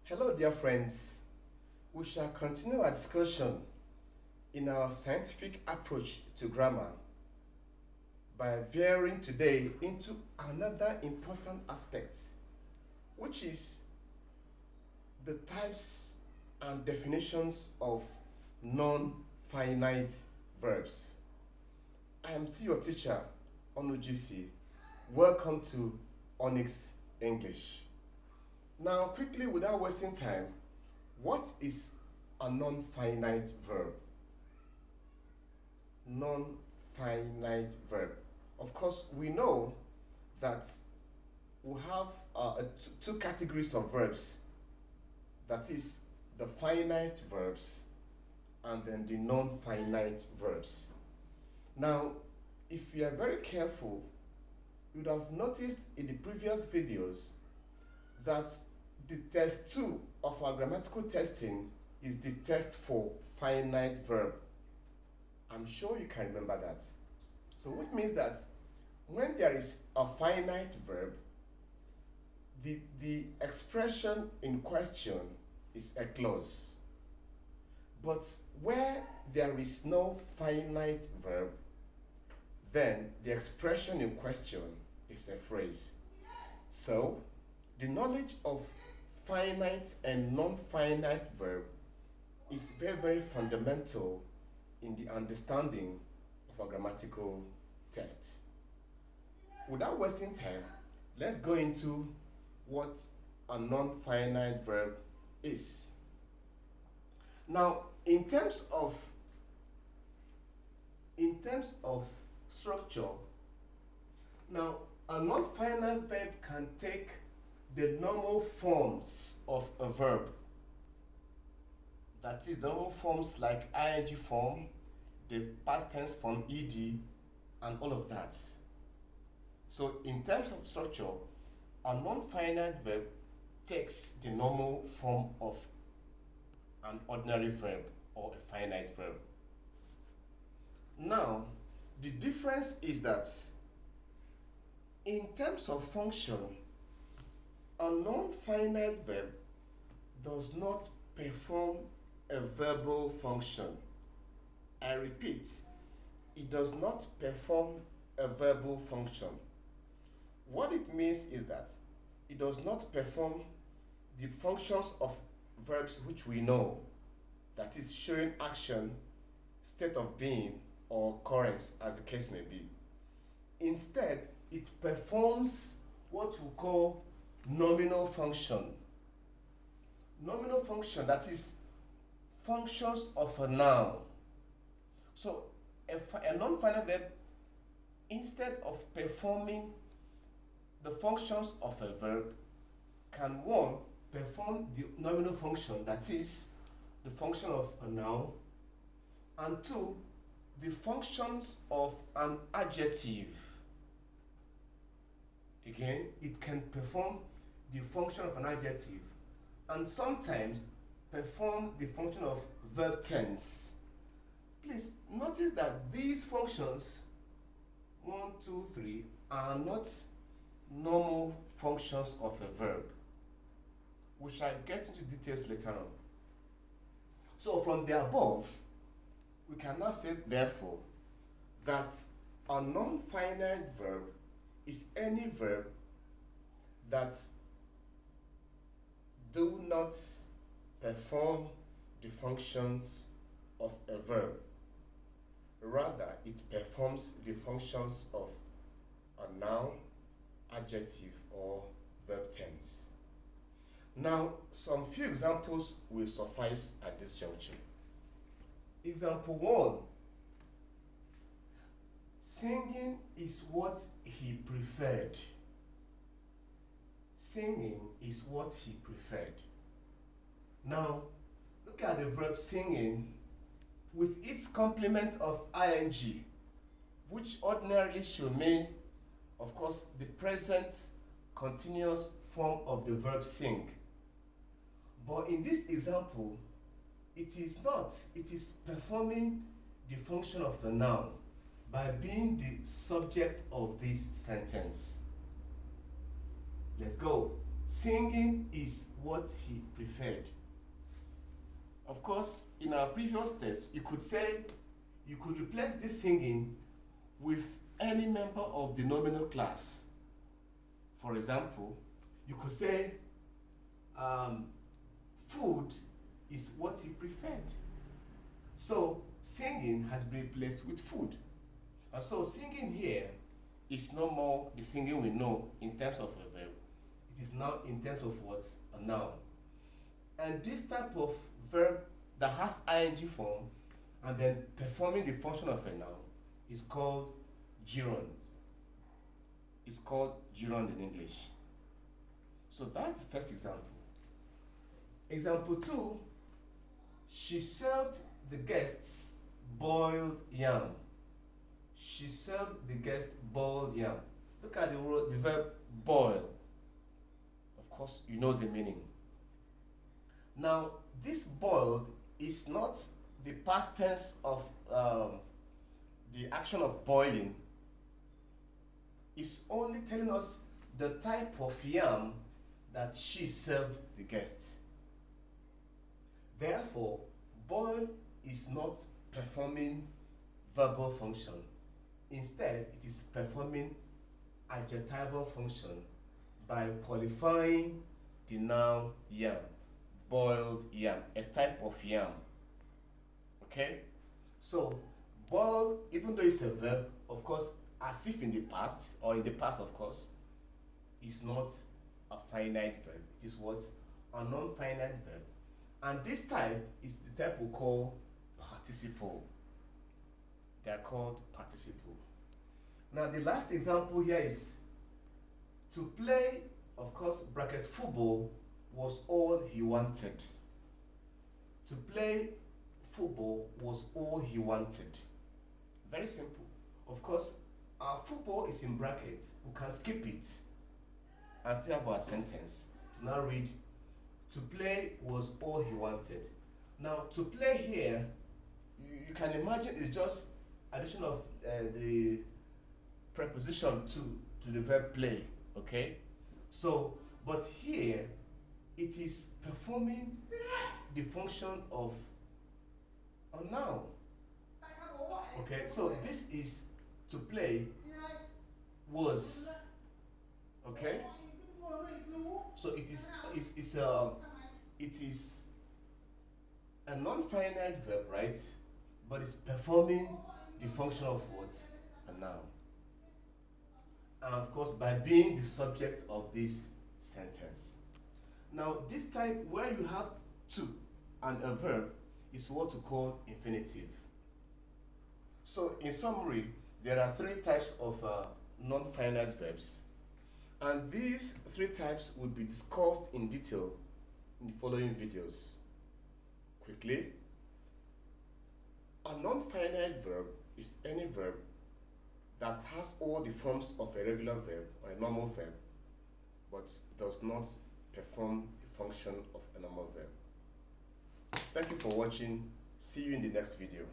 Hello, dear friends. We shall continue our discussion in our scientific approach to grammar by veering today into another important aspect, which is the types and definitions of non-finite verbs. I am still your teacher, Onujisi. Welcome to Onyx English. Now, quickly, without wasting time, what is a non-finite verb? Non-finite verb. Of course, we know that we have two categories of verbs. That is the finite verbs and then the non-finite verbs. Now, if you are very careful, you would have noticed in the previous videos that the test 2 of our grammatical testing is the test for finite verb. I'm sure you can remember that. So which means that when there is a finite verb, the expression in question is a clause. But where there is no finite verb, then the expression in question is a phrase. So the knowledge of finite and non-finite verb is very, very fundamental in the understanding of a grammatical test. Without wasting time, let's go into what a non-finite verb is. Now, in terms of structure, now a non-finite verb can take the normal forms of a verb. That is, normal forms like ing form, the past tense form ed, and all of that. So in terms of structure, a non-finite verb takes the normal form of an ordinary verb or a finite verb. Now, the difference is that in terms of function, a non-finite verb does not perform a verbal function. I repeat, it does not perform a verbal function. What it means is that it does not perform the functions of verbs which we know, that is showing action, state of being, or occurrence, as the case may be. Instead, it performs what we call nominal function. Nominal function, that is functions of a noun. So a non-finite verb, instead of performing the functions of a verb, can one, perform the nominal function, that is the function of a noun, and two, the functions of an adjective. Again, it can perform the function of an adjective and sometimes perform the function of verb tense. Please notice that these functions 1, 2, 3 are not normal functions of a verb. We shall get into details later on. So from the above, we can now say therefore that a non-finite verb is any verb that do not perform the functions of a verb. Rather, it performs the functions of a noun, adjective, or verb tense. Now, some few examples will suffice at this juncture. Example 1. Singing is what he preferred. Singing is what he preferred. Now, look at the verb singing with its complement of ing, which ordinarily should mean, of course, the present continuous form of the verb sing. But in this example, it is not. It is performing the function of a noun by being the subject of this sentence. Let's go. Singing is what what he preferred. Of course, in our previous test, you could replace this singing with any member of the nominal class. For example, you could say food is what he preferred. So singing has been replaced with food. And so singing here is no more the singing we know in terms of a verb. It is now in terms of what? A noun. And this type of verb that has ing form and then performing the function of a noun is called gerund. It's called gerund in English. So that's the first example. Example 2, she served the guests boiled yam. She served the guests boiled yam. Look at the verb boil. Of course, you know the meaning. Now, this boiled is not the past tense of the action of boiling. It's only telling us the type of yam that she served the guest. Therefore, boil is not performing verbal function. Instead, it is performing adjectival function by qualifying the noun yam, boiled yam, a type of yam. Okay? So, boiled, even though it's a verb, of course, as if in the past, or in the past, of course, is not a finite verb. It is what? A non-finite verb. And this type is the type we call participle. They are called participle. Now, the last example here is to play, of course, bracket football was all he wanted. To play football was all he wanted. Very simple. Of course, our football is in brackets. We can skip it and still have our sentence. To now read, to play was all he wanted. Now, to play here, you can imagine it's just addition of the preposition to the verb play, okay? So, but here, it is performing the function of a noun. Okay, so this is to play was, okay? So it is a non-finite verb, right? But it's performing the function of what? A noun. And of course, by being the subject of this sentence. Now, this type where you have to and a verb is what we call infinitive. So, in summary, there are 3 types of non-finite verbs. And these 3 types will be discussed in detail in the following videos. Quickly, a non-finite verb is any verb that has all the forms of a regular verb or a normal verb, but does not perform the function of a normal verb. Thank you for watching. See you in the next video.